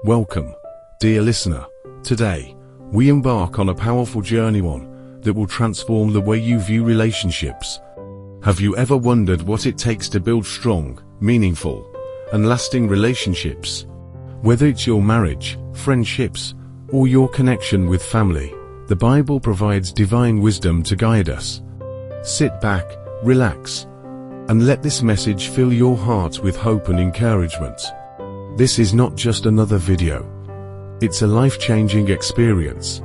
Welcome, dear listener. Today, we embark on a powerful journey, one that will transform the way you view relationships. Have you ever wondered what it takes to build strong, meaningful, and lasting relationships? Whether it's your marriage, friendships, or your connection with family, the Bible provides divine wisdom to guide us. Sit back, relax, and let this message fill your heart with hope and encouragement. This is not just another video. It's a life-changing experience.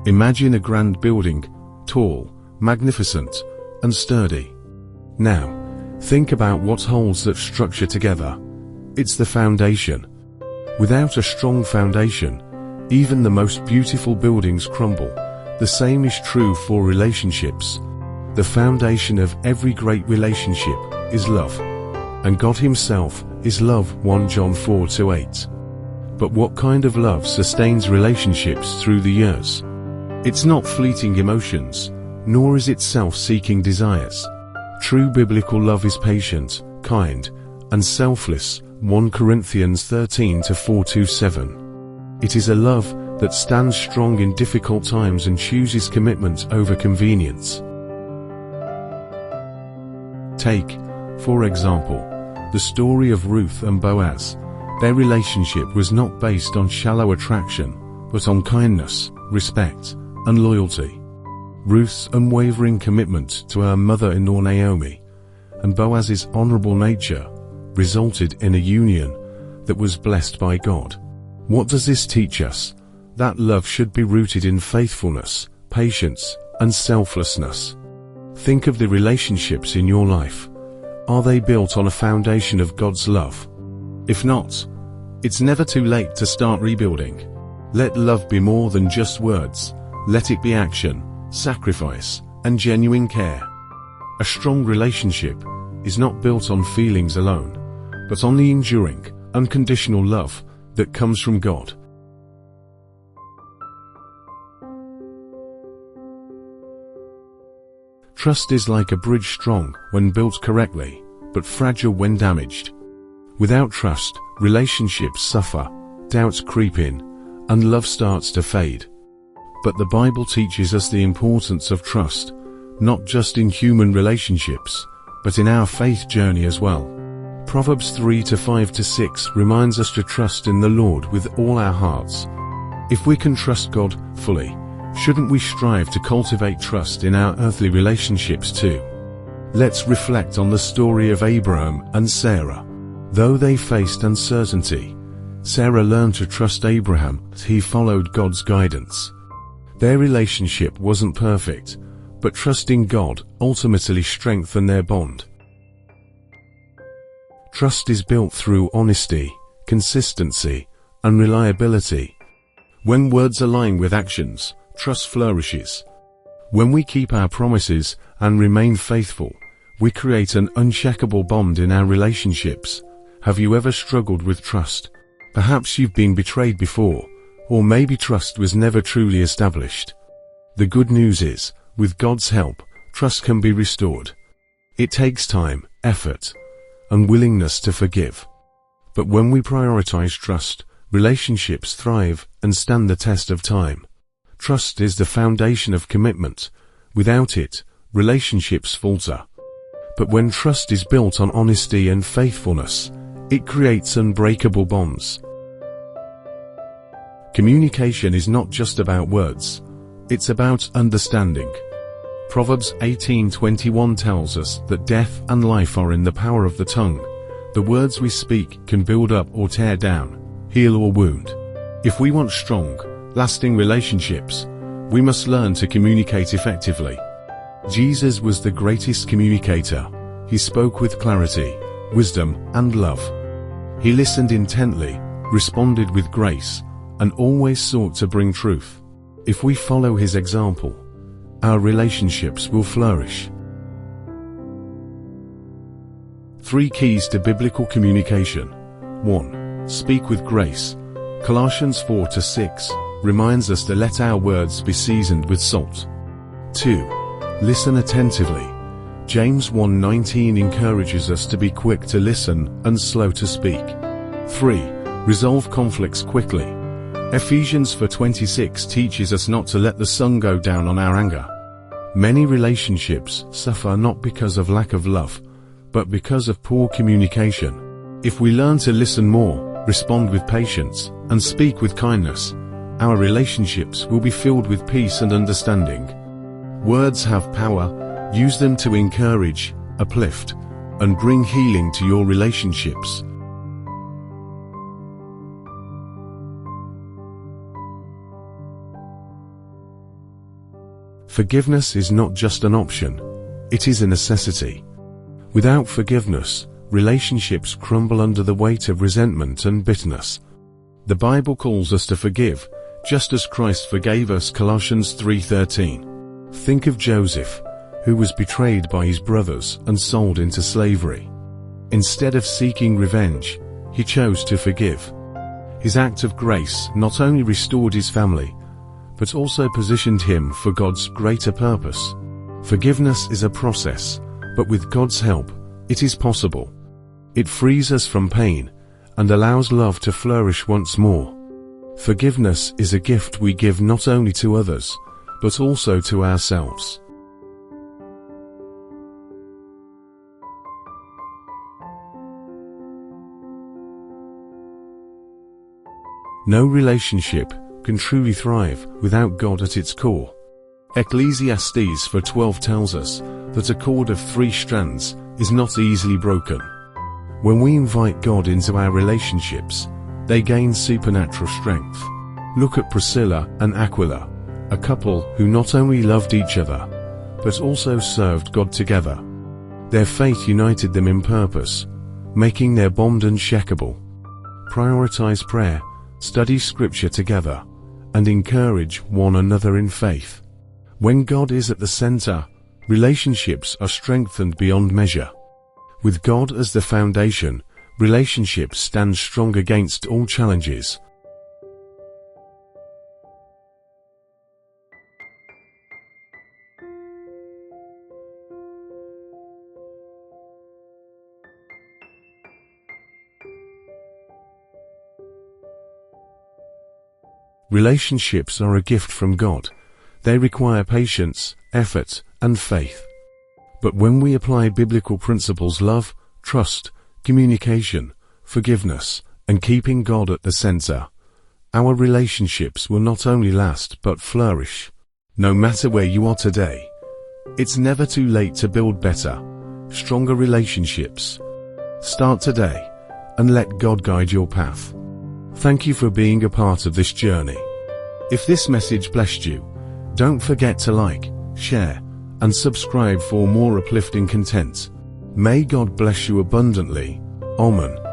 Imagine a grand building, tall, magnificent, and sturdy. Now, think about what holds that structure together. It's the foundation. Without a strong foundation, even the most beautiful buildings crumble. The same is true for relationships. The foundation of every great relationship is love. And God Himself is love, 1 John 4:8. But what kind of love sustains relationships through the years? It's not fleeting emotions, nor is it self-seeking desires. True biblical love is patient, kind, and selfless, 1 Corinthians 13:4-7. It is a love that stands strong in difficult times and chooses commitment over convenience. Take, for example, the story of Ruth and Boaz. Their relationship was not based on shallow attraction, but on kindness, respect, and loyalty. Ruth's unwavering commitment to her mother-in-law Naomi, and Boaz's honorable nature, resulted in a union that was blessed by God. What does this teach us? That love should be rooted in faithfulness, patience, and selflessness. Think of the relationships in your life. Are they built on a foundation of God's love? If not, it's never too late to start rebuilding. Let love be more than just words. Let it be action, sacrifice, and genuine care. A strong relationship is not built on feelings alone, but on the enduring, unconditional love that comes from God. Trust is like a bridge, strong when built correctly, but fragile when damaged. Without trust, relationships suffer, doubts creep in, and love starts to fade. But the Bible teaches us the importance of trust, not just in human relationships, but in our faith journey as well. Proverbs 3:5-6 reminds us to trust in the Lord with all our hearts. If we can trust God fully, shouldn't we strive to cultivate trust in our earthly relationships too? Let's reflect on the story of Abraham and Sarah. Though they faced uncertainty, Sarah learned to trust Abraham as he followed God's guidance. Their relationship wasn't perfect, but trusting God ultimately strengthened their bond. Trust is built through honesty, consistency, and reliability. When words align with actions, trust flourishes. When we keep our promises and remain faithful, we create an unshakable bond in our relationships. Have you ever struggled with trust? Perhaps you've been betrayed before, or maybe trust was never truly established. The good news is, with God's help, trust can be restored. It takes time, effort, and willingness to forgive. But when we prioritize trust, relationships thrive and stand the test of time. Trust is the foundation of commitment. Without it, relationships falter. But when trust is built on honesty and faithfulness, it creates unbreakable bonds. Communication is not just about words. It's about understanding. Proverbs 18:21 tells us that death and life are in the power of the tongue. The words we speak can build up or tear down, heal or wound. If we want strong, lasting relationships, we must learn to communicate effectively. Jesus was the greatest communicator. He spoke with clarity, wisdom, and love. He listened intently, responded with grace, and always sought to bring truth. If we follow his example, our relationships will flourish. 3 keys to biblical communication. 1. Speak with grace. Colossians 4:6 reminds us to let our words be seasoned with salt. 2. Listen attentively. James 1:19 encourages us to be quick to listen and slow to speak. 3. Resolve conflicts quickly. Ephesians 4:26 teaches us not to let the sun go down on our anger. Many relationships suffer not because of lack of love, but because of poor communication. If we learn to listen more, respond with patience, and speak with kindness, our relationships will be filled with peace and understanding. Words have power. Use them to encourage, uplift, and bring healing to your relationships. Forgiveness is not just an option, it is a necessity. Without forgiveness, relationships crumble under the weight of resentment and bitterness. The Bible calls us to forgive, just as Christ forgave us. Colossians 3:13. Think of Joseph, who was betrayed by his brothers and sold into slavery. Instead of seeking revenge, he chose to forgive. His act of grace not only restored his family, but also positioned him for God's greater purpose. Forgiveness is a process, but with God's help, it is possible. It frees us from pain and allows love to flourish once more. Forgiveness is a gift we give not only to others, but also to ourselves. No relationship can truly thrive without God at its core. Ecclesiastes 4:12 tells us that a cord of 3 strands is not easily broken. When we invite God into our relationships, they gain supernatural strength. Look at Priscilla and Aquila, a couple who not only loved each other, but also served God together. Their faith united them in purpose, making their bond unshakable. Prioritize prayer, study scripture together, and encourage one another in faith. When God is at the center, relationships are strengthened beyond measure. With God as the foundation, relationships stand strong against all challenges. Relationships are a gift from God. They require patience, effort, and faith. But when we apply biblical principles, love, trust, communication, forgiveness, and keeping God at the center, our relationships will not only last but flourish. No matter where you are today, it's never too late to build better, stronger relationships. Start today and let God guide your path. Thank you for being a part of this journey. If this message blessed you, don't forget to like, share, and subscribe for more uplifting content. May God bless you abundantly. Amen.